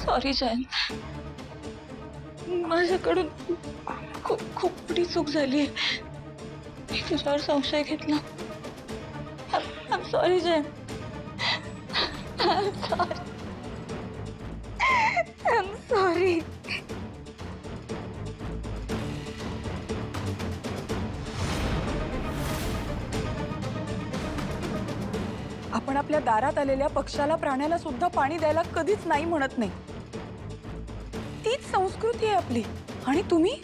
Sorry Jayant, माझ्याकडून खूप खूप मोठी चूक झाली. मी तुझ्यावर संशय घेतला. I'm sorry Jayant. I'm sorry. I'm sorry. आपण आपल्या दारात आलेल्या पक्षाला प्राण्याला सुद्धा पाणी द्यायला कधीच नाही म्हणत नाही. तीच संस्कृती आहे आपली. आणि तुम्ही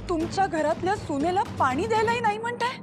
तुमच्या घरातल्या सुनेला पाणी द्यायलाही नाही म्हणताय.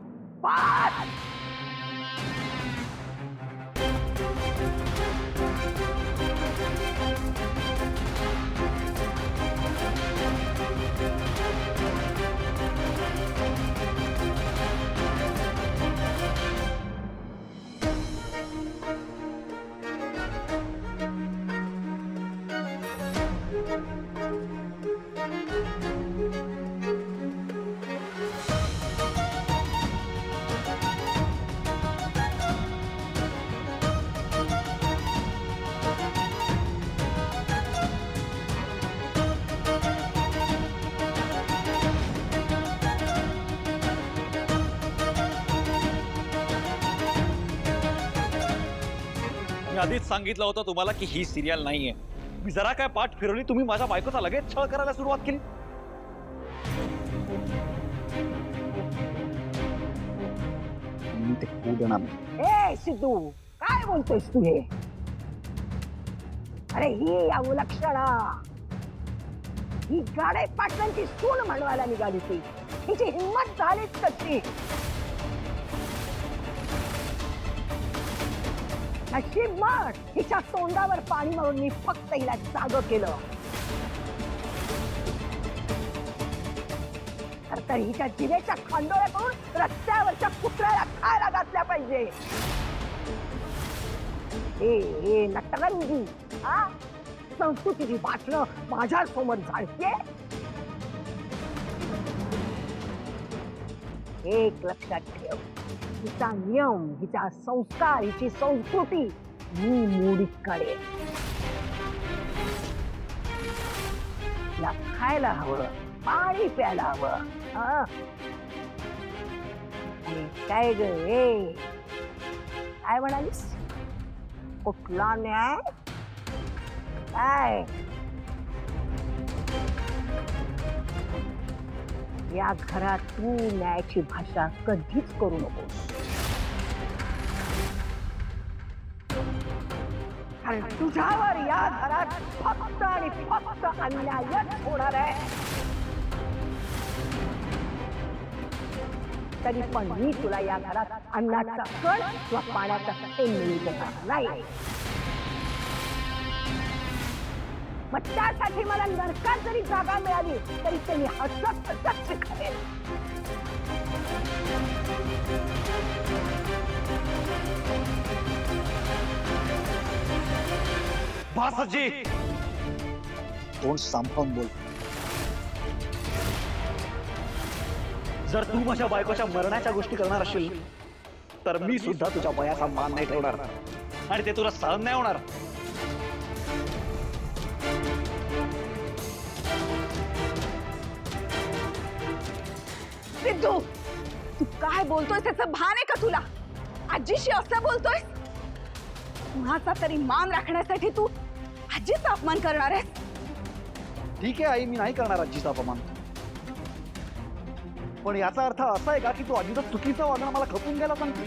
मी आधीच सांगितलं होतं तुम्हाला की ही सिरियल नाहीये. मी जरा काय पाठ फिरवली, तुम्ही माझ्या बायकोचा लगेच छळ करायला सुरुवात केली. मी ते होऊ देणार नाही. ए सिद्धू, काय बोलतोयस तू हे? अरे ही अवलक्षणा, ही गाडे पाटलांची सून म्हणवायला निघाली ती. हिची हिंमत झालीच कशी? नशीब मग हिच्या तोंडावर पाणी मारून मी फक्त हिला जाग केलं. तर हिच्या जिभेच्या खांडोळ्या करून रस्त्यावरच्या कुत्र्याला खायला घातल्या पाहिजे. ए नटरंगी, हा संस्कृतीची भाषणं माझ्या समोर झाडते. एक लक्षात ठेव, हिचा नियम, हिचा संस्कार, हिची संस्कृती मी मोडीत काढेन. तिला खायला हवं, पाणी प्यायला हवं. आणि काय ग, काय म्हणालीस? कुठला न्याय? काय या घरात तू न्यायाची भाषा कधीच करू नकोस. कारण तुझ्यावर या घरात फक्त आणि फक्त अन्यायच होणार आहे. तरी पण मी तुला या घरात अन्नाचा कण किंवा पाण्याचा थेंब मिळू देणार नाही. मग त्यासाठी मला नरकात जरी जागा मिळाली तरी ते मी हसत हसत स्वीकारेन. भासजी, तोंड सांभाळून बोल. जर तू माझ्या बायकोच्या मरणाच्या गोष्टी करणार असशील तर मी सुद्धा तुझ्या वयाचा मान नाही ठेवणार आणि ते तुला सहन नाही होणार. सिद्धू, तू काय बोलतोय त्याचं भान आहे का तुला? आजीशी असं बोलतोय? कुणाचा तरी मान राखण्यासाठी तू आजीचा अपमान करणार आहेस? ठीक आहे आई, मी नाही करणार आजीचा अपमान. पण याचा अर्थ असा आहे का की तू आजीचा चुकीचा वागणं मला खपून घ्यायला सांगते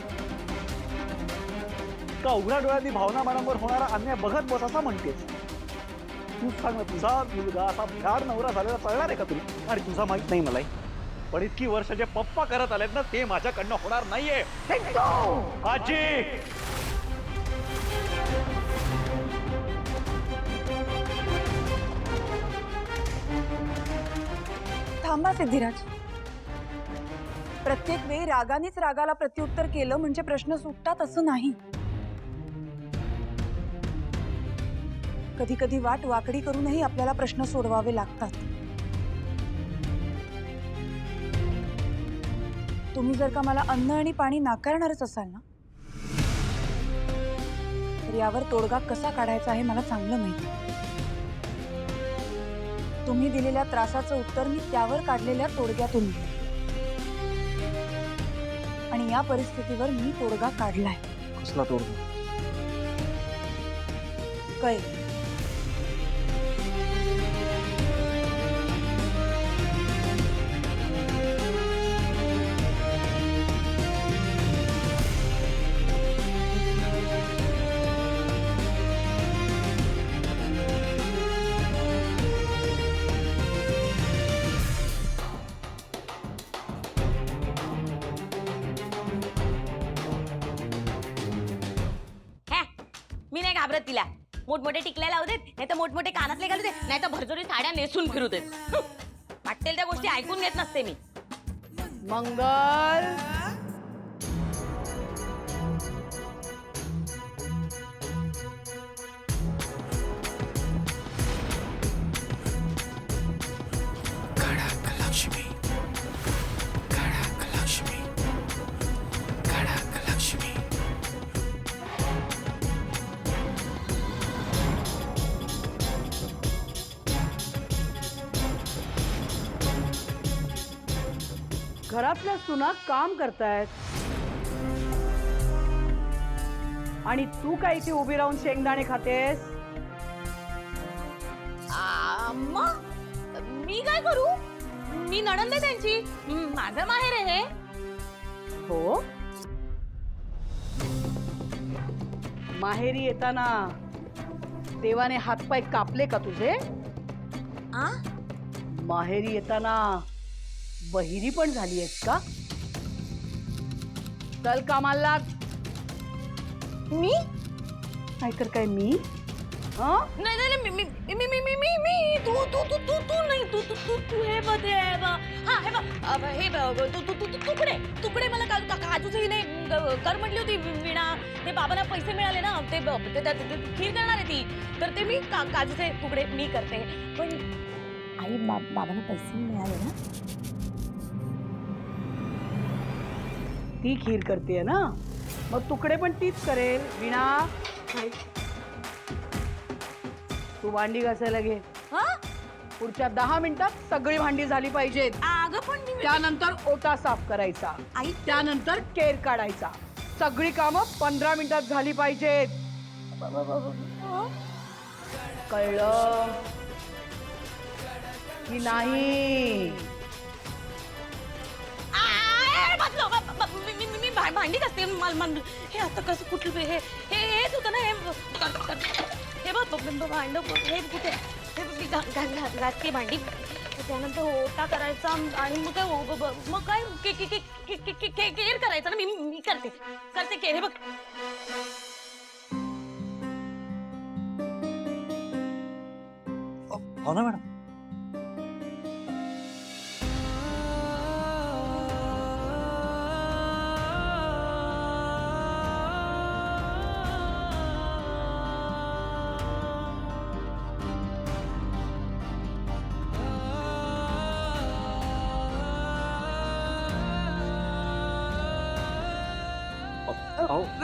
का? उघड्या डोळ्यांनी भावना मनांवर होणारा अन्याय बघत बस असं म्हणतेस? तू सांग, तुझा मुलगा असा भ्याड नवरा झालेला चालणार आहे का तुला? आणि तुझा माहित नाही मलाही, पण इतकी वर्ष जे पप्पा करत आलेत ना ते माझ्याकडनं होणार नाहीये. आजी, थांबा सिद्धिराज. प्रत्येक वेळी रागानेच रागाला प्रत्युत्तर केलं म्हणजे प्रश्न सुटतात असं नाही. कधी कधी वाट वाकडी करूनही आपल्याला प्रश्न सोडवावे लागतात. तुम्ही जर का मला अन्न आणि पाणी नाकारणारच असाल ना, तर यावर तोडगा कसा काढायचा आहे मला चांगलं माहिती. तुम्ही दिलेल्या त्रासाचं उत्तर मी त्यावर काढलेल्या तोडग्यातून दिलं. आणि या परिस्थितीवर मी तोडगा काढलाय. कसला तोड? काय मी नाही घाबरत तिला. मोठमोठे टिकल्या लावू देत, नाही तर मोठमोठे कानातले घालू देत, नाही तर भरजोरी साड्या नेसून फिरू देत. वाटेल त्या गोष्टी ऐकून घेत नसते मी. मंगल घरातल्या सुना काम करतायत आणि तू काय इथे उभी राहून शेंगदाणे खातेस? मग मी काय करू? मी नणंद आहे त्यांची. माझं माहेर आहे हे. हो, माहेरी येताना देवाने हातपाय कापले का तुझे? आ? माहेरी येताना बहिरी पण झाली आहेस का? चल कामाला लाग. मी नाहीतर काय मी? हं? नाही नाही मी मी मी मी मी मी मी तू तू तू तू तू नाही तू तू तू तू हे बघ हे बघ. हा हे बघ हे बघ तू तू तू तुकडे तुकडे मला काल काजूचं हिने कर म्हटली होती वीणा. ते बाबांना पैसे मिळाले ना, ते खीर करणार आहे ती, तर ते मी काजूचे तुकडे मी करते. पण आई बाबांना पैसे मिळाले ना, ती खीर करते ना, मग तुकडे पण तीच करेल. वीणा तू भांडी घासायला घे. हा पुढच्या 10 मिनिटात सगळी भांडी झाली पाहिजेत. अगं पण त्यानंतर ओटा साफ करायचा, आई त्यानंतर केर काढायचा. सगळी कामं 15 मिनिटात झाली पाहिजेत. कळलं की नाही? मी भांडी घासते. हे आता कसं कुठलं हे हेच होतं ना हे भांड हे कुठे हे घासते भांडी. त्यानंतर ओटा करायचा आणि मग काय केर करायचा ना. मी करते केर. हे बघ हो ना मॅडम.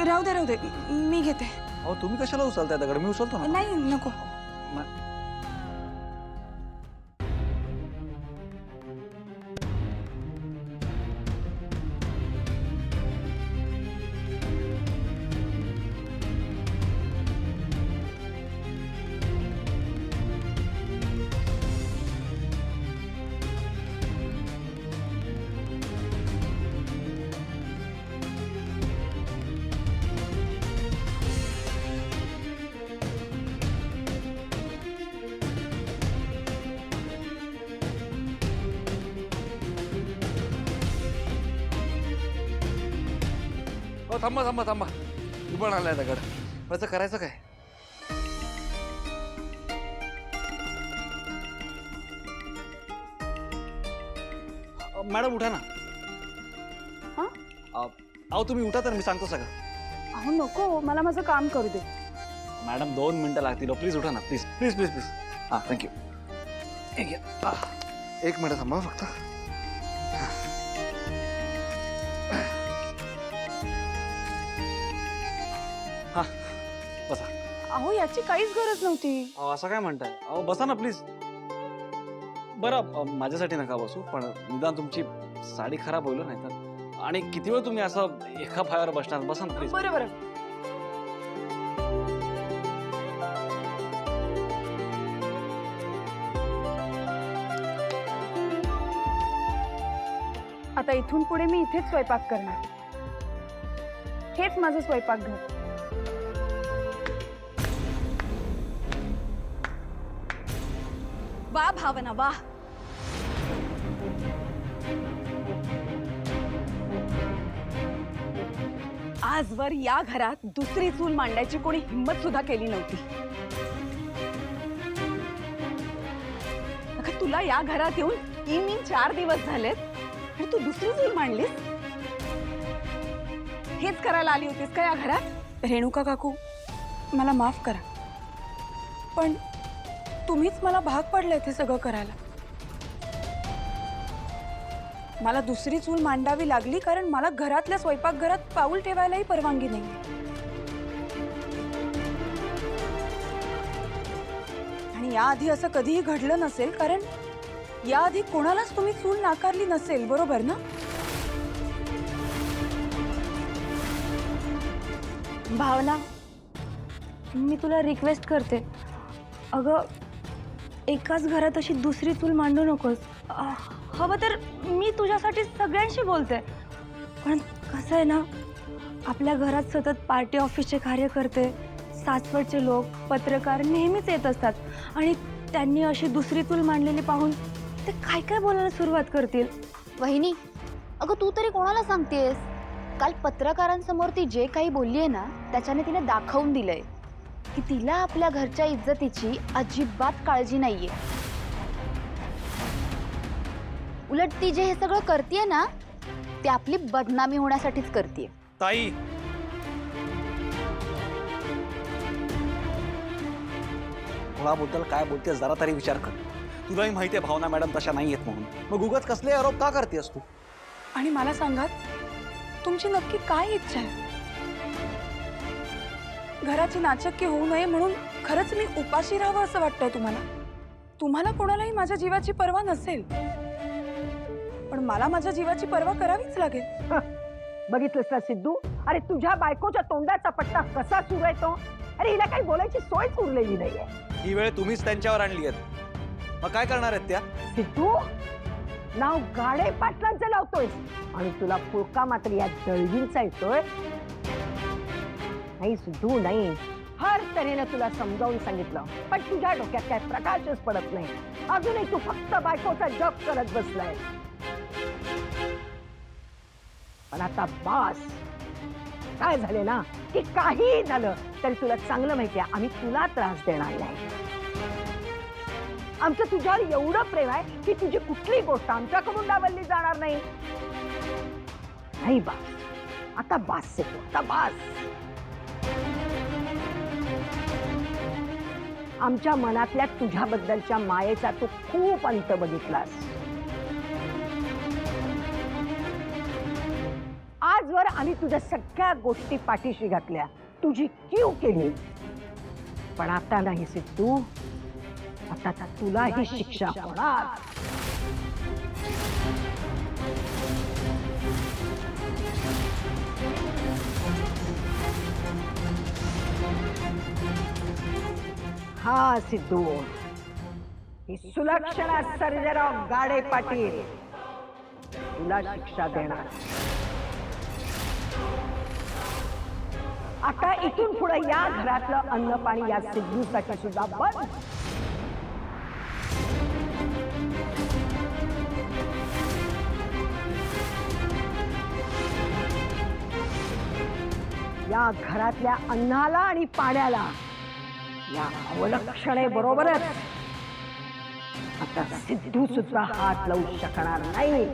राहू दे मी घेते. अहो तुम्ही कशाला उचलताय दगड? मी उचलतो ना. नाही नको. हो थांबा थांबा थांबा. तू पण आलाय दगड. त्याचं करायचं काय? मॅडम उठा ना. हा? अहो तुम्ही उठा तर मी सांगतो सगळं. अहो नको, मला माझं काम करू दे. मॅडम 2 मिनिटं लागतील. प्लीज उठा ना. Please please please please. हां थँक्यू. एक मिनिट थांबा फक्त. हां बसा. अहो याची काहीच गरज नव्हती. अहो असं काय म्हणताय? अहो बसा ना प्लीज. बरं माझ्यासाठी नका बसू, पण निदान तुमची साडी खराब होईल नाही तर. आणि किती वेळ तुम्ही असं एका पायावर बसणार? बसा ना प्लीज. बरं बरं. आता इथून पुढे मी इथेच स्वयंपाक करणार. हेच माझं स्वयंपाकघर. वा भावना वा. आजवर या घरात दुसरी चूल मांडायची कोणी हिंमत सुद्धा केली नव्हती. अगं तुला या घरात येऊन 4 दिवस झालेत आणि तू दुसरी चूल मांडलीस. हेच करायला आली होतीस का या घरात? रेणुका काकू, मला माफ करा, पण तुम्हीच मला भाग पडले ते सगळं करायला. मला दुसरी चूल मांडावी लागली कारण मला घरातल्या स्वयंपाकघरात पाऊल ठेवायलाही परवानगी नाही. आणि याआधी असं कधीही घडलं नसेल, कारण याआधी कोणालाच तुम्ही चूल नाकारली नसेल, बरोबर ना? भावना, मी तुला रिक्वेस्ट करते, अगं एकाच घरात अशी दुसरी चूल मांडू नकोस. हवं तर मी तुझ्यासाठी सगळ्यांशी बोलते, पण कसं आहे ना, आपल्या घरात सतत पार्टी ऑफिसचे कार्यकर्ते, सासवडचे लोक, पत्रकार नेहमीच येत असतात आणि त्यांनी अशी दुसरी चूल मांडलेली पाहून ते काय काय बोलायला सुरुवात करतील. वहिनी, अगं तू तरी कोणाला सांगतेस? काल पत्रकारांसमोर ती जे काही बोलली आहे ना, त्याच्याने तिने दाखवून दिलंय की तिला आपल्या घरच्या इज्जतीची अजिबात काळजी नाहीये. उलट ती जे हे सगळं करतेय ना, ते आपली बदनामी होण्यासाठीच करतेय. ताई, कोणाबद्दल काय बोलते जरा तरी विचार कर. तुलाही माहिती आहे भावना मॅडम तशा नाही आहेत म्हणून, मग उगाच कसले आरोप का करतेस तू? आणि मला सांगा, तुमची नक्की काय इच्छा आहे? घराची नाचक्की होऊ नये म्हणून खरंच मी उपाशी राहावं असं वाटतंय तुम्हाला? तुम्हाला कोणालाही माझ्या जीवाची पर्वा नसेल, पण मला माझ्या जीवाची पर्वा करावीच लागेल. बघितलंस ना सिद्धू, अरे तुझ्या बायकोच्या तोंडाचा पट्टा कसा सुरू आहे तो. अरे हिला काही बोलायची सोयच उरलेली नाहीये. ही वेळ तुम्हीच त्यांच्यावर आणली आहे, मग काय करणार आहेत त्या? सिद्धू, नाव गाडे पाटलांचं लावतोयस आणि तुला फुलका मात्र या दळवींचा येतोय. नाही सिद्धू, नाही. हर तऱ्हेने तुला समजावून सांगितलं, पण तुझ्या डोक्यात काय प्रकाशच पडत नाही. अजूनही तू फक्त बायकोचा जप करत बसलाय. पण आता बास. काय झाले ना, की काही झालं तरी तुला चांगलं माहितीये, आम्ही तुला त्रास देणार नाही. आमचं तुझ्यावर एवढं प्रेम आहे की तुझी कुठली गोष्ट आमच्याकडून डावलली जाणार नाही. नाही बास, आता बास से आता बास. आमच्या मनातल्या तुझ्याबद्दलच्या मायेचा तू खूप अंत बघितलास. आजवर आम्ही तुझ्या सगळ्या गोष्टी पाठीशी घातल्या, तुझी कीव केली, पण आता नाही सिद्धू. आता तुला ही शिक्षा होणार. हा सिद्धू, ही सुलक्षणा सर्जेराव गाडे पाटील तुला शिक्षा देणार. आता इथून पुढे या घरातलं अन्न पाणी या सिद्धूसाठी सुद्धा बंद. या घरातल्या अन्नाला आणि पाण्याला या अवलक्षणे बरोबरच आता सिद्धू सुद्धा हात लावू शकणार नाही.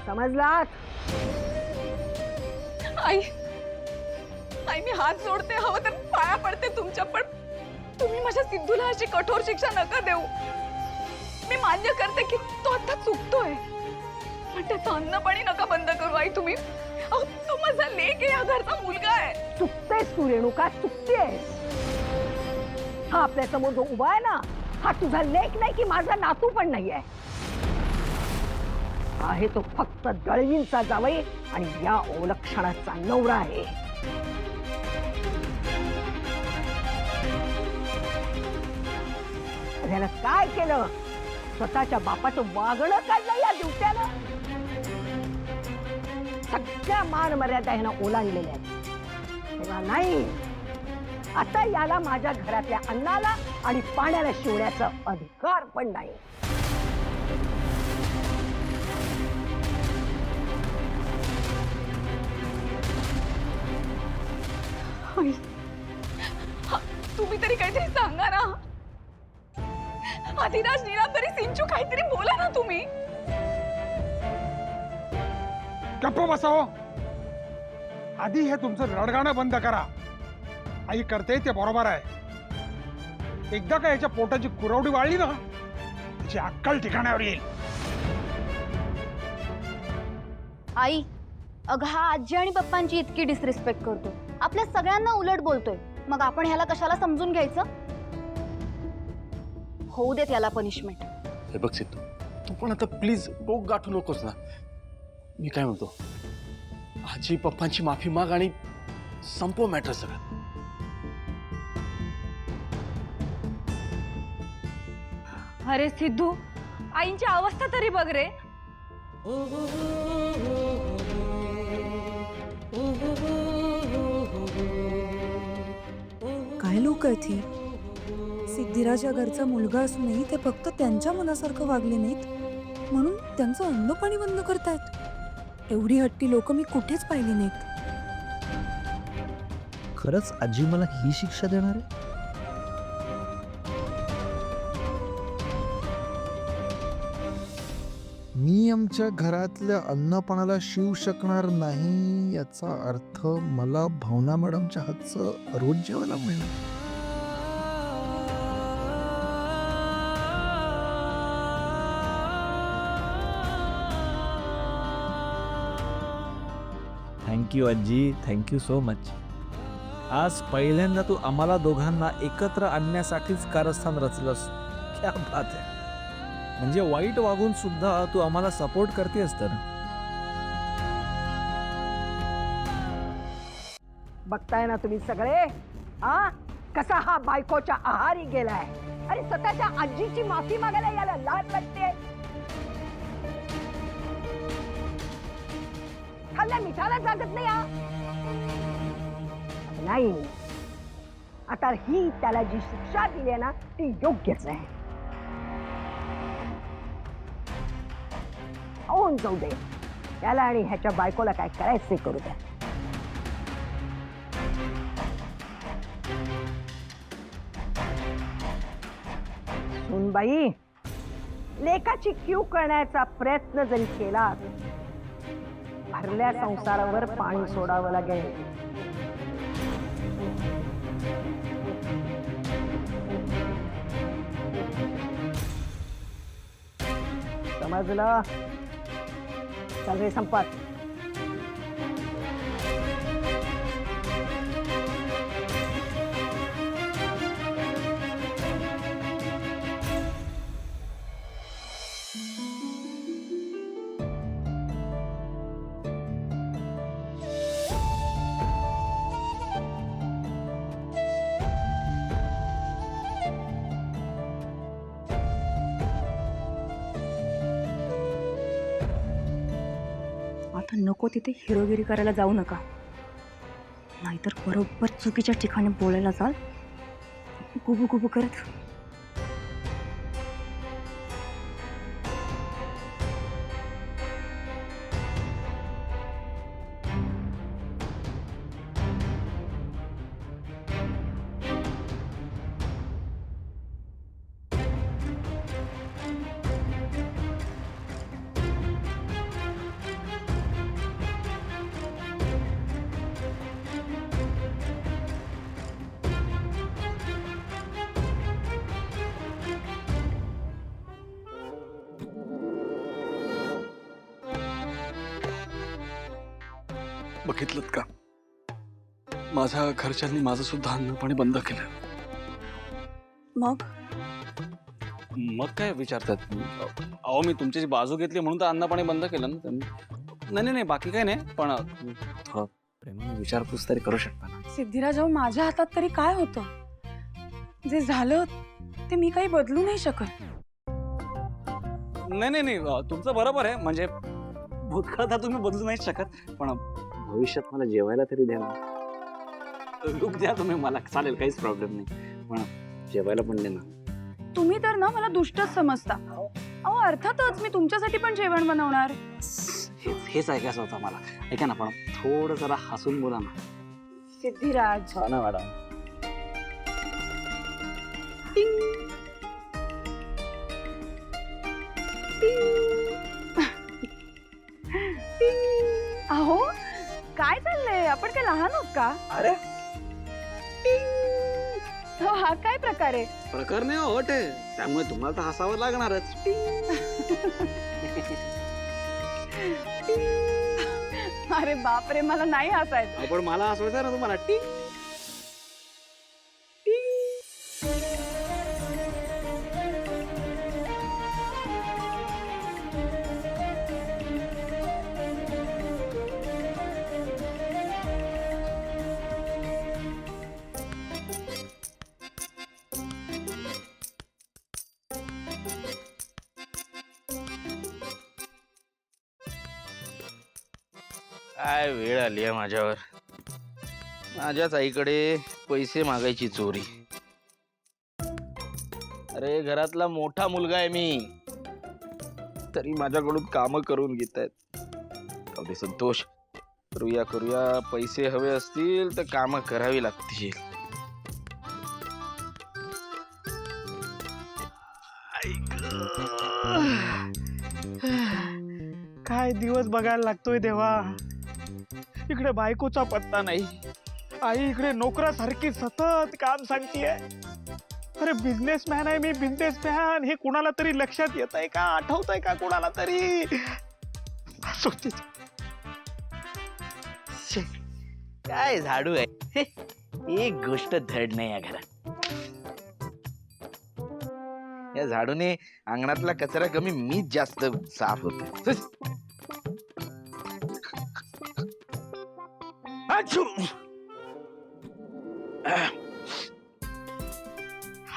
समजलात? आई, आई मी हात जोडते, हवं तर पाया पडते तुमच्या, पण तुम्ही माझ्या सिद्धूला अशी कठोर शिक्षा नका देऊ. मी मान्य करते की तो आता चुकतोय, पण त्याचं अन्न पाणी नका बंद करू आई तुम्ही. अहो, तो माझा लेक आहे, या घरचा मुलगा आहे. चुकतेस तू रेणुका, चुकतेस. हा आपल्या समोर जो उभा आहे ना, हा तुझा लेक नाही की माझा नातू पण नाहीये. आहे तो फक्त दळवींचा जावई आणि या ओलक्षणाचा नवरा आहे. त्याला काय केलं? स्वतःच्या बापाचं वागणं काढलं या दिवट्यानं. सगळ्या मान मर्यादा ह्यानं ओलांडलेल्या आहेत. तेव्हा नाही, आता याला माझ्या घरातल्या अन्नाला आणि पाण्याला शिवण्याचा अधिकार पण नाही. आई, हा, तुम्ही तरी काहीतरी सांगा ना. आदिराज, नीलांबरी, सिंचू, काहीतरी बोला ना तुम्ही. गप्प बसाव. आधी हे तुमचं रडगाणं बंद करा. आई करते ते बरोबर आहे. एकदा का याच्या पोटाची कुरवडी वाळली ना, त्याची अक्कल ठिकाणावर येईल. आई, अगं हा आजी आणि पप्पांची इतकी डिसरिस्पेक्ट करतो, आपल्या सगळ्यांना उलट बोलतोय, मग आपण ह्याला कशाला समजून घ्यायचं? होऊ देत याला पनिशमेंट. हे बघ सिद्धू, तू पण आता प्लीज डोक गाठू नकोस ना. मी काय म्हणतो, आजी पप्पांची माफी माग आणि संपव मॅटर सगळं. अरे सिद्धू, आईंची अवस्था तरी बघ रे. काय लोक आहेत ही? सिद्धिराज या घरचा मुलगा असूनही ते फक्त त्यांच्या मनासारखं वागले नाहीत म्हणून त्यांचं अन्न पाणी बंद करतायत. एवढी हट्टी लोक मी कुठेच पाहिली नाहीत. खरंच आजी मला ही शिक्षा देणार आहे? मी आमच्या घरातल्या अन्नपाण्याला शिवू शकणार नाही याचा अर्थ मला भावना मॅडमच्या हातचं रोज जेवायला मिळणार. थँक्यू आजी, थँक्यू सो मच. आज पहिल्यांदा तू आम्हाला दोघांना एकत्र आणण्यासाठीच कारस्थान रचलंस. क्या बात आहे. म्हणजे वाईट वागून सुद्धा तू आम्हाला सपोर्ट करतेस तर. बघताय ना तुम्ही सगळे, हा कसा हा बायकोच्या आहारी गेलाय. आणि स्वतःच्या आजीची माफी मागायला याला लाज वाटते. खाल्ल्या मिठाला जागत नाही हा. नाही, आता ही त्याला जी शिक्षा दिली आहे ना ती योग्यच आहे. होऊन जाऊ दे, त्याला आणि ह्याच्या बायकोला काय करायचं ते करू द्या. सुनबाई, लेकाची कीव करण्याचा प्रयत्न जरी केला, भरल्या संसारावर पाणी सोडावं लागेल. समजलं? चल रे संपत. आता नको तिथे हिरोगिरी करायला जाऊ नका, नाहीतर बरोबर चुकीच्या ठिकाणी बोलायला जाल गुबू गुबू करत. बघितलं का, माझ्या घरच्यांनी माझं सुद्धा अन्न पाणी बंद केलं. मग मग काय विचारतात? अहो मी तुमची बाजू घेतली म्हणून तर अन्न पाणी बंद केलं ना त्यांनी. नाही नाही बाकी काय नाही, पण थोडं प्रेमाने विचारपूस तरी करू शकता ना. सिद्धिराज, माझ्या हातात तरी काय होतं? जे झालं ते मी काही बदलू नाही शकत. नाही नाही नाही तुमचं बरोबर आहे. म्हणजे भूतकाळ तर तुम्ही बदलू नाही शकत, पण भविष्यात मला जेवायला तरी द्या ना. लूक द्या तुम्ही मला, चालेल, काहीच प्रॉब्लेम नाही, पण जेवायला पण दे ना. तुम्ही तर ना मला दुष्टच समजता. अहो अर्थातच मी तुमच्यासाठी पण जेवण बनवणार. हेच ऐकायचं होतं मला. ऐका ना, पण थोडं जरा हसून बोला ना. सिद्धिराज, हा ना मॅडम. अहो काय चाललंय? आपण काय लहान आहोत का? अरे हो, हा काय प्रकार आहे? प्रकार नाही होत आहे, त्यामुळे तुम्हाला तर हसावं लागणारच. अरे बापरे, मला नाही हसायचं. आपण मला हसवायचं ना तुम्हाला. टिंग. काय वेळ आली आहे माझ्यावर. माझ्याच आईकडे पैसे मागायची चोरी. अरे घरातला मोठा मुलगा आहे मी, तरी माझ्याकडून काम करून घेत आहेत. अगदी संतोष, करूया करूया, पैसे हवे असतील तर काम करावी लागतील. काय दिवस बघायला लागतोय देवा. इकडे बायकोचा पत्ता नाही, आई इकडे नोकरासारखी सतत काम सांगतीये. अरे बिझनेसमॅन आहे मी, बिझनेसमॅन. हे कुणाला तरी लक्षात येत आहे का, आठवत आहे का कुणाला तरी? काय झाडू आहे, एक गोष्ट धड नाही या घरात. या झाडूने अंगणातला कचरा कमी, मीच जास्त साफ होतो.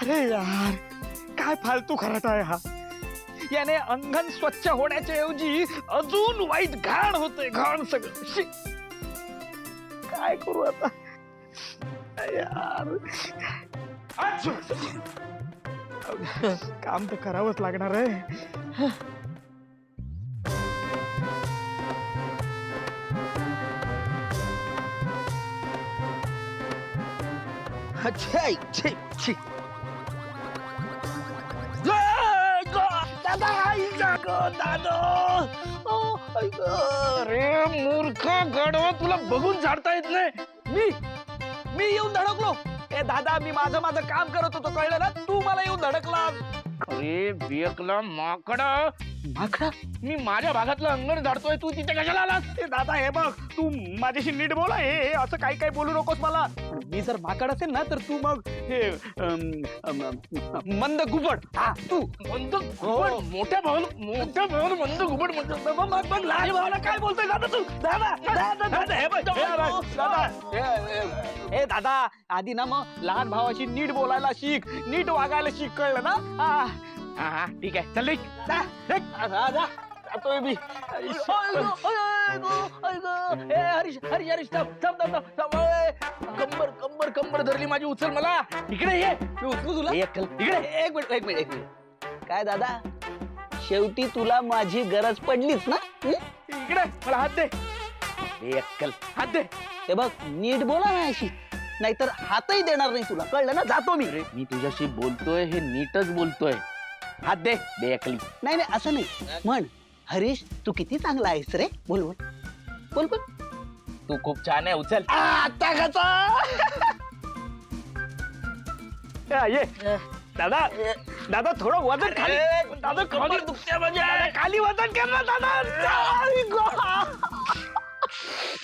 अरे यार, काय फालतू खराटा आहे हा. याने अंगण स्वच्छ होण्याच्या ऐवजी अजून वाईट घाण होतंय, घाण सगळं. शी. काय करू आता यार. काम तर करावंच लागणार आहे. अरे मूर्ख गडवा, तुला बघून झाडता येत नाही. मी येऊन धडकलो. ए दादा, मी माझं काम करत होतो, कळलं ना? तू मला येऊन धडकला. अरे बेकला माकडा. माकडा? मी माझ्या भागातलं अंगण झाडतोय, तू तिथे कशाला आलास? ए दादा, हे बघ, तू माझ्याशी नीट बोला. हे असं काही काही बोलू नकोस मला. मी जर माकड असेल ना, तर तू मग हे मंद गुबड. हा तू मंद घुबड, मोठ्या भावाला मंद घुबड म्हणतो. मग लहान भावाला काय बोलतोय दादा तू? दादा, हे बघ, दादा. ए दादा, आधी ना मग लहान भावाशी नीट बोलायला शिक, नीट वागायला शिक, कळलं ना? हा ठीक आहे, चल जातोय मी. हरीश कंबर धरली माझी, उचल मला. इकडे ये, मी उचलू तुला? इकडे. एक मिनिट. काय दादा, शेवटी तुला माझी गरज पडलीच ना? इकडे मला हात दे. अक्कल, हात दे. हे बघ, नीट बोला ना अशी, नाहीतर हातही देणार नाही तुला, कळलं ना? जातो मी. मी तुझ्याशी बोलतोय हे नीटच बोलतोय. हात दे बेअक्कली. नाही असं नाही. म्हण, हरीश तू किती चांगला आहेस रे. बोल बोल. तू खूप छान आहे, उचल. आता कसा ये दादा थोडं वजन खाली. दादा कमर दुखते माझ्या. खाली वजन कर ना दादा.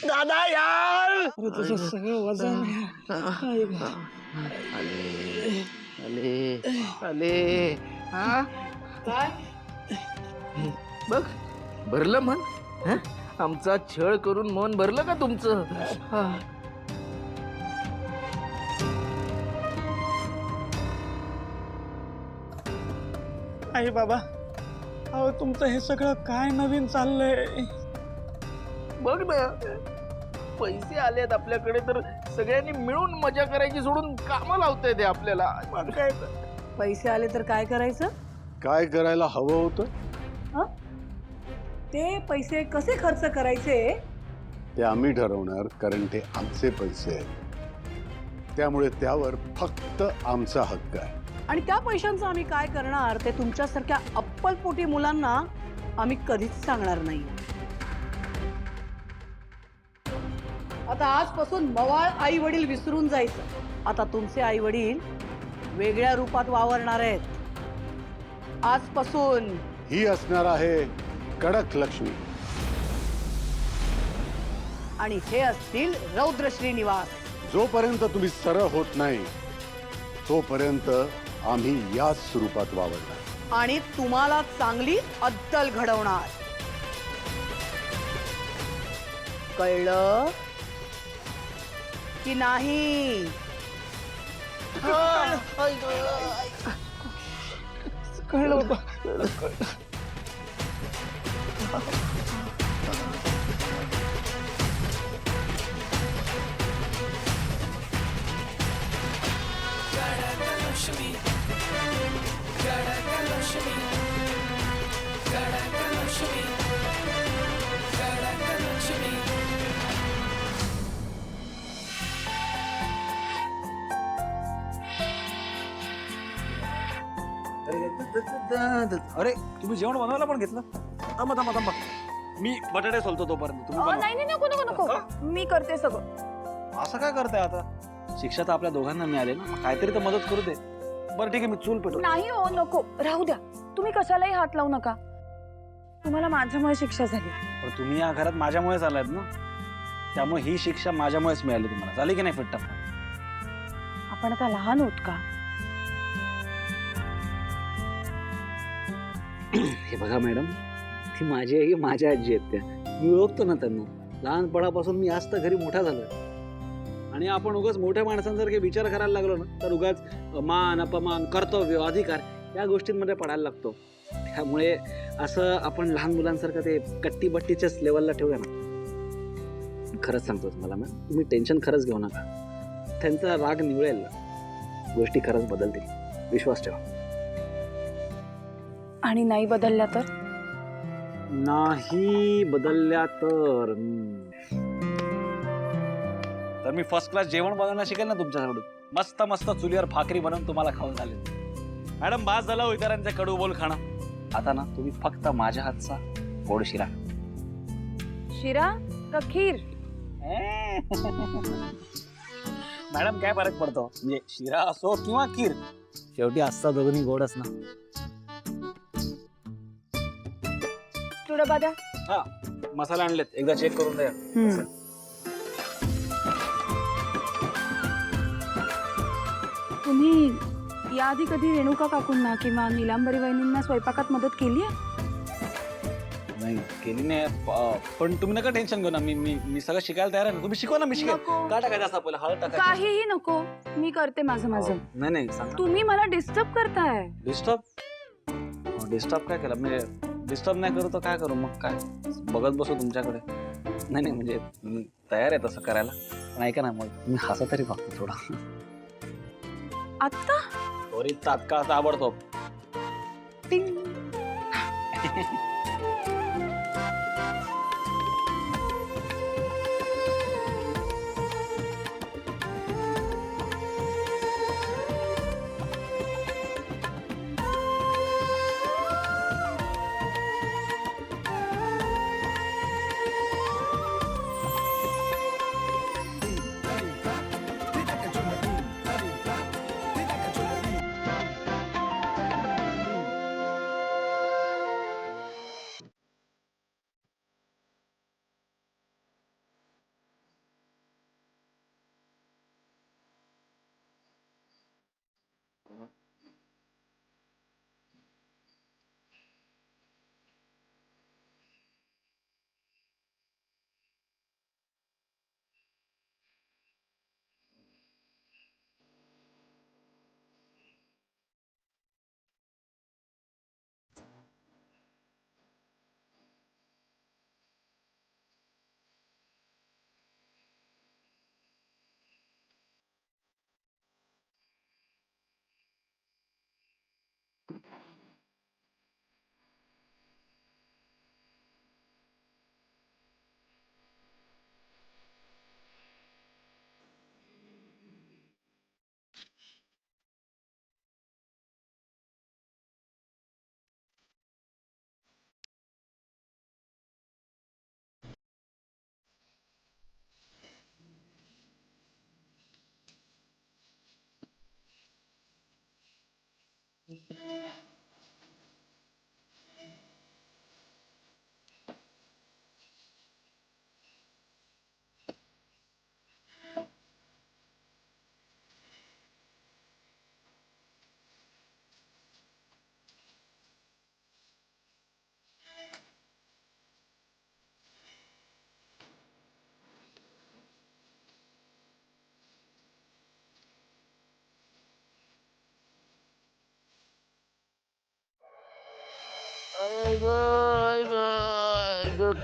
दादा यार तुझं सगळं वजन आले आले आले हा काय बघ भरलं मन हं? आमचा छळ करून मन भरलं का तुमचं हा. आई बाबा अहो तुमचं हे सगळं काय नवीन चाललंय बघ ना पैसे आलेत आपल्याकडे तर सगळ्यांनी मिळून मजा करायची सोडून कामं लावताय ते आपल्याला मग काय तर. पैसे आले तर काय करायचं? काय करायला हवं होतं ते पैसे कसे खर्च करायचे ते आम्ही ठरवणार, कारण ते आमचे पैसे आहेत. त्यामुळे त्यावर फक्त आमचा हक्क आहे. आणि त्या पैशांचं आम्ही काय करणार ते तुमच्यासारख्या अप्पलपोटी मुलांना आम्ही कधीच सांगणार नाही. आता आजपासून मवाळ आई वडील विसरून जायचं. आता तुमचे आई वडील वेगळ्या रूपात वावरणार आहेत. आजपासून ही असणार आहे कडक लक्ष्मी. आणि हे असतील रौद्र श्रीनिवास. जोपर्यंत तुम्ही सरळ होत नाही तोपर्यंत आम्ही याच स्वरूपात वावरणार. आणि तुम्हाला चांगली अद्दल घडवणार. कळलं की नाही? कळलं बाबा अरे तुम्ही जेवण बनवायला पण घेतलं थांबा थांबा थांबा मी बटाटे सोलतो तोपर्यंत तुम्ही बनवा. नाही नको नको नको मी करते सगळं. असं काय करताय आता शिक्षा तर आपल्या दोघांना मिळाली ना मग काहीतरी तर मदत करू दे. बरं ठीक आहे मी चूल पेटवतो. नाही हो नको राहू द्या. तुम्ही कशालाही हात लावू नका. तुम्हाला माझ्यामुळे शिक्षा झाली. पण तुम्ही या घरात माझ्यामुळेच आलायत ना त्यामुळे ही शिक्षा माझ्यामुळेच मिळाली तुम्हाला. झाली की नाही फिट्टा? आपण आता लहान होत का? हे बघा मॅडम ती माझी आई माझ्या आजी आहेत त्या मी ओळखतो ना त्यांना. लहानपणापासून मी आज तर घरी मोठा झालोय आणि आपण उगाच मोठ्या माणसांसारखे विचार करायला लागलो ना तर उगाच मान अपमान कर्तव्य अधिकार या गोष्टींमध्ये पडायला लागतो. त्यामुळे असं आपण लहान मुलांसारखं ते कट्टी बट्टीच्याच लेवलला ठेवूया ना. खरंच सांगतो तुम्हाला मॅम तुम्ही टेन्शन खरंच घेऊ नका. त्यांचा राग निवळेल गोष्टी खरंच बदलतील विश्वास ठेवा. आणि नाही बदलल्या तर? नाही बदलल्या तर मी फर्स्ट क्लास जेवण बनवणं शिकेल ना तुमच्याकडून. मस्त मस्त चुलीवर भाकरी बनवून तुम्हाला खाऊन झाले. मॅडम बास झाला हो इतरांचे कडू बोल खाणं. आता ना तुम्ही फक्त माझ्या हातचा गोड शिरा. शिरा का खीर? मॅडम काय फरक पडतो म्हणजे शिरा असो किंवा खीर शेवटी असता दोघांनी गोडच ना. तू डबा द्या. हा मसाला आणलेत एकदा चेक करून द्या. तुम्ही याआधी कधी रेणुका काकूंना किंवा निलांबरी वहिनींना स्वयंपाकात मदत केली आहे? नाही केली नाही पण तुम्ही नका टेन्शन घेऊ ना. मी सगळं शिकायला तयार आहे ना. तुम्ही शिकवा ना मी शिकेल. नको. काय टाकायचं असं पहिलं हळद टाकायची. काहीही नको मी करते माझं माझं. नाही नाही सांग. तुम्ही मला डिस्टर्ब करताय. डिस्टर्ब काय केलं म्हणजे डिस्टर्ब नाही करू तर काय करू मग काय बघत बसू तुमच्याकडे. नाही नाही म्हणजे मी तयार आहे तसं करायला पण ऐका ना मग तुम्ही हसा तरी फक्त थोडा. आत्ता त्वरित तात्काळ ताबडतोब.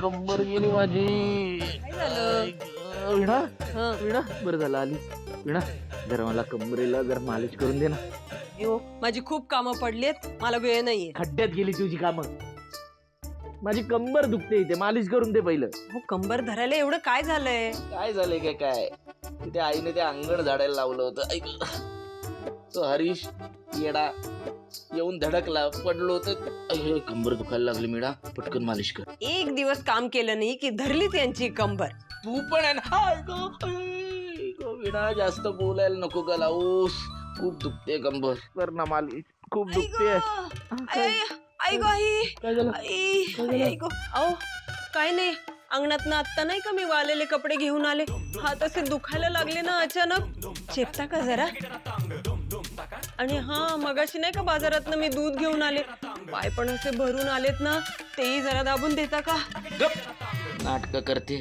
कंबर गेली माझी. विणा विणा बरं झालं आली. विणा जरा मला कमरेला जरा मालिश करून दे ना. माझी खूप कामं पडलीत, मला वेळ नाहीये. खड्ड्यात गेली तुझी कामं. माझी कंबर दुखते इथे, मालिश करून दे पहिलं. हो, कंबर धरायला एवढं काय झालंय? काय झालंय काय काय तिथे आईने ते अंगण झाडायला लावलं होतं. ऐक तो हरीश येडा येऊन धडकला, पडलो होतं. कंबर दुखायला लागली. मीडा पटकन मालिश कर. एक दिवस काम केलं नाही की धरलीच यांची कंबर. तू पण आहे ना. मीडा जास्त बोलायला नको का लावूस. खूप दुखते कंबर. कर ना मालिश. खूप दुखते. आई गो आई. काय झालं? आई गो. अहो काय नाही, अंगणात आत्ता नाही का मी वाळलेले कपडे घेऊन आले, हात असे दुखायला लागले ना अचानक. चेपता का जरा? आणि हा मगाशी नाही का बाजारात मी दूध घेऊन आले, पाय पण असे भरून आलेत ना, तेही जरा दाबून देता का? नाटक करते.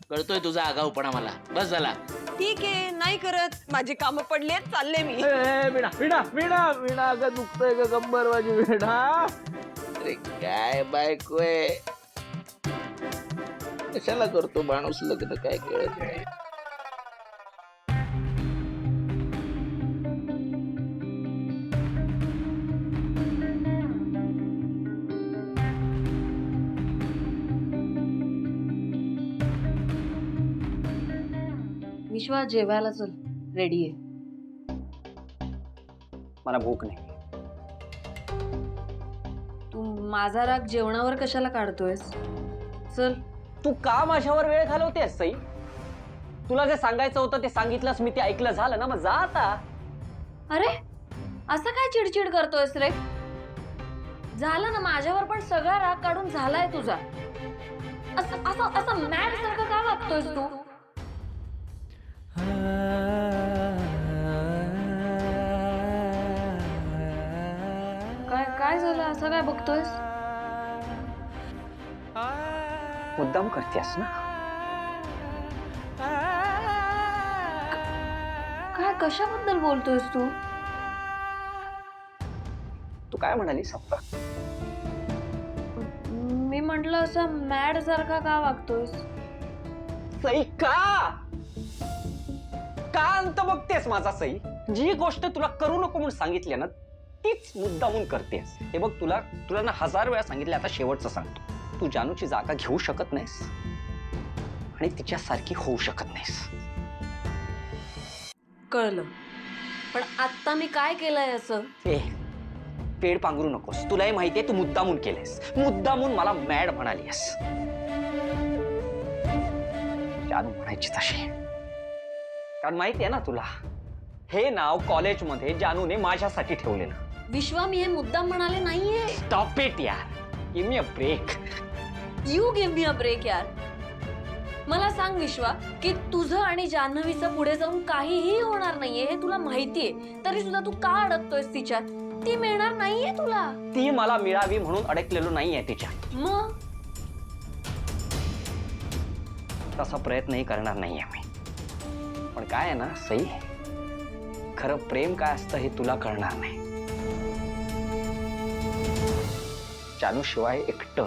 कळतोय तुझा आगाऊपणा मला. बस झाला. ठीक आहे, नाही करत. माझी कामं पडलेत, चालले मी. वीणा वीणा वीणा वीणा का दुखतोय का कंबर माझी. वीणा अरे काय बायको आहे. कशाला करतो माणूस लग्न काय कळत नाही. विश्वा जेवायला चल, रेडी आहे. मला भूक नाही. तू माझा राग जेवणावर कशाला काढतोयस? चल. तू का माझ्यावर वेळ घालवतेस सई? तुला जे सांगायचं होतं ते सांगितलंस, मी ते ऐकलं, झालं ना, मग जा आता. अरे असं काय चिडचिड करतोयस रे? झालं ना, माझ्यावर पण सगळा राग काढून झालाय तुझा. असं असं असं मॅड सारखं का वागतोयस तू? काय काय झालं, असं काय बघतोयस? मुद्दाम करतेस ना? काय कशाबद्दल बोलतोयस तू? तू काय म्हणालीस अप्पा? मी म्हंटल असं मॅड सारखा का वागतोयस? सई का अंत बघतेस माझा सई? जी गोष्ट तुला करू नको म्हणून सांगितली ना, तीच मुद्दामून करतेस. हे बघ, तुला ना 1000 वेळा सांगितले, आता शेवटचं सांगतो. तू जानूची जागा घेऊ शकत नाहीस आणि तिच्यासारखी होऊ शकत नाहीस. कळलं, पण आता मी काय केलंय असं? पेड पांघरू नकोस. तुलाही माहितीये तू मुद्दामून केलेस. मुद्दामून मला मॅड म्हणालीस. जानू म्हणायची तशी. कारण माहितीये ना तुला, हे नाव कॉलेजमध्ये जानूने माझ्यासाठी ठेवलेलं. विश्वा, मी हे मुद्दाम म्हणाले नाहीये. स्टॉप इट यार. Give me a break. You give me a break यार. मला सांग विश्वा, की तुझं आणि जान्हवीचं पुढे जाऊन काहीही होणार नाहीये हे तुला माहितीये, तरी सुद्धा तू का अडकतोयस तिच्यात? ती मिळणार नाहीये तुला. ती मला मिळावी म्हणून अडकलेलो नाहीये तिच्यात. मग तसा प्रयत्नही करणार नाहीये मी. पण काय आहे ना सई, खरं प्रेम काय असतं हे तुला कळणार नाही. जानू शिवाय एकटं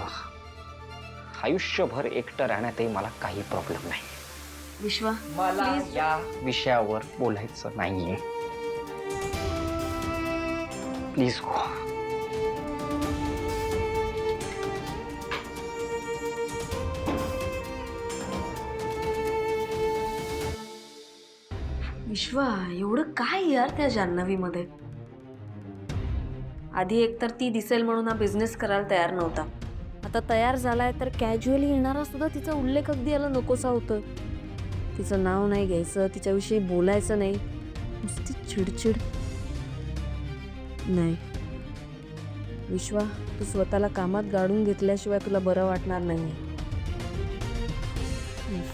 आयुष्यभर एकटं राहण्यातही मला काही प्रॉब्लेम नाही. विश्वा, मला प्लीज. या विषयावर बोलायचं नाहीये. Please go. विश्वा, एवढं काय यार त्या जान्हवीमध्ये? आधी एकतर ती दिसेल म्हणून हा बिझनेस करायला तयार नव्हता. आता तयार झालाय तर कॅज्युअली येणारा सुद्धा तिचा उल्लेख अगदी याला नकोसा होतं. तिचं नाव नाही घ्यायचं, तिच्याविषयी बोलायचं नाही, नुसती चिडचिड. नाही विश्वा, तू स्वतःला कामात गाडून घेतल्याशिवाय तुला बरं वाटणार नाही.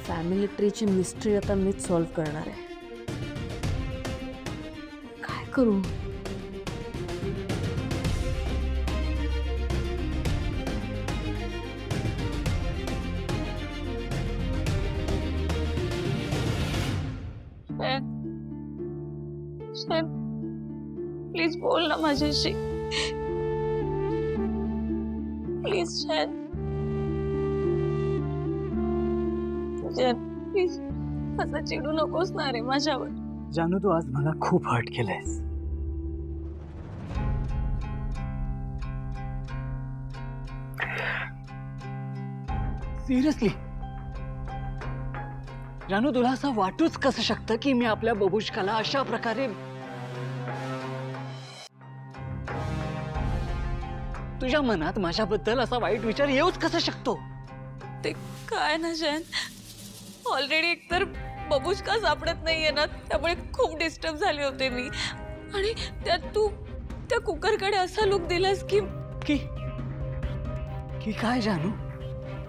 फॅमिली ट्रीची मिस्ट्री आता मीच सॉल्व्ह करणार आहे. काय करू? प्लीज बोल ना माझ्याशी. Please chain. प्लीज असं चिडू नकोस ना रे माझ्यावर. जानू, तू आज मला खूप हर्ट केलंयस. सिरियसली जानू, तुला असं वाटूच कसं शकतं की मी आपल्या बबुष्काला अशा प्रकारे तुझ्या मनात माझ्याबद्दल असा वाईट विचार येऊच कसं शकतो? ते काय ना जैन, ऑलरेडी एकतर बबुष्का सापडत नाहीये ना, त्यामुळे खूप डिस्टर्ब झाले होते मी. आणि त्यात तू त्या कुकरकडे असा लुक दिलास की की काय जानू?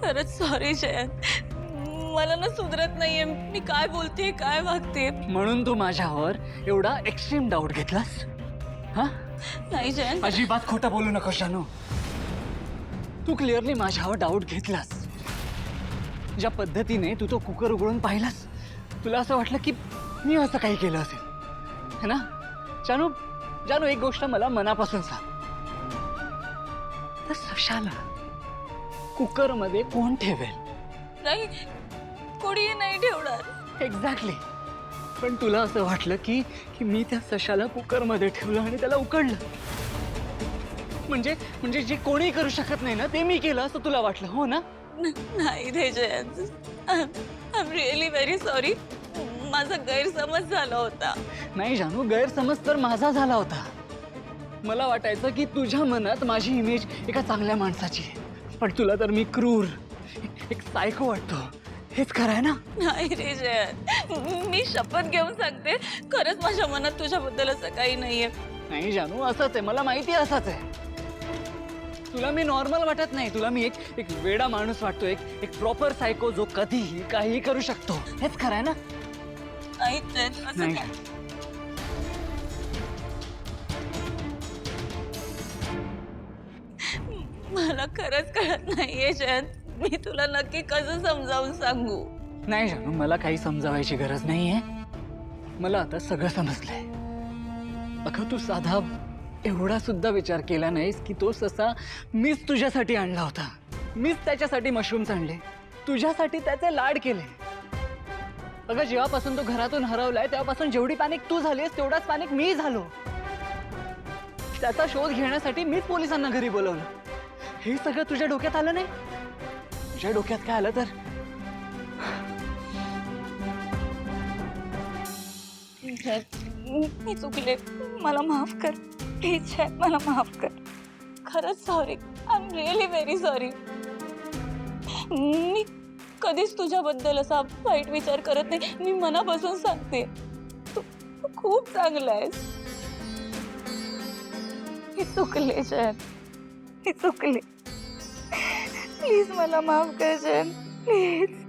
खरंच सॉरी जैन. मला ना सुधरत नाहीये मी काय बोलते काय वागते. म्हणून तू माझ्यावर एवढा एक्स्ट्रीम डाऊट घेतलास? हा, नाही जैन. अजिबात खोटं बोलू नको जानू. तू क्लिअरली माझ्यावर डाऊट घेतलास. ज्या पद्धतीने तू तो कुकर उघडून पाहिलास, तुला असं वाटलं की मी असं काही केलं असेल, है ना? जानू, जानू, एक गोष्ट मला मनापासून सांग. तर सशाला कुकरमध्ये कोण ठेवेल? नाही, कोणीही नाही ठेवणार. एक्झॅक्टली. पण तुला असं वाटलं की मी त्या सशाला कुकरमध्ये ठेवलं आणि त्याला उकडलं. म्हणजे जे कोणी करू शकत नाही ना, ते मी केलं असं तुला वाटलं, हो ना? नाही रे Jayant, I am really very sorry. माझा गैरसमज झाला होता. नाही जानू, गैरसमज तर माझा झाला होता. मला वाटायचं की तुझ्या मनात माझी इमेज एका चांगल्या माणसाची आहे, पण तुला तर मी क्रूर, एक सायको वाटतो. हेच खरं आहे ना? नाही रे जयंत, मी शपथ घेऊन सांगते, खरंच माझ्या मनात तुझ्याबद्दल असं काही नाहीये. नाही जानू, असंच आहे. मला माहिती आहे असंच आहे. तुला मी नॉर्मल वाटत नाही. तुला मी एक वेडा माणूस वाटतो, एक प्रॉपर सायको जो कधीही काहीही करू शकतो. हेच खरं आहे ना? नाही जयंत, असं नाही. काय. मला खरंच कळत नाहीये जयंत, मी तुला नक्की कसं समजावून सांगू. नाही जानू, मला काही समजावायची गरज नाहीये. मला आता सगळं समजलंय. अगं, तू साधा एवढा सुद्धा विचार केला नाहीस की तो ससा मीच तुझ्यासाठी आणला होता. मीच त्याच्यासाठी मशरूम्स आणले, तुझ्यासाठी त्याचे लाड केले. अगं, जेव्हापासून तो घरातून हरवलाय तेव्हापासून जेवढी पॅनिक तू झालीस तेवढाच पॅनिक मी झालो. त्याचा शोध घेण्यासाठी मीच पोलिसांना घरी बोलवलं. हे सगळं तुझ्या डोक्यात आलं नाही? तुझ्या डोक्यात काय आलं तर मी चुकले, मला माफ कर प्लीज जयंत, मला माफ कर. खरंच sorry, I am really very sorry. मी कधीच तुझ्याबद्दल असा वाईट विचार करत नाही. मी मनापासून सांगते, तू खूप चांगला आहेस. मी चुकले जयंत, मी चुकले. प्लीज मला माफ कर जयंत, प्लीज.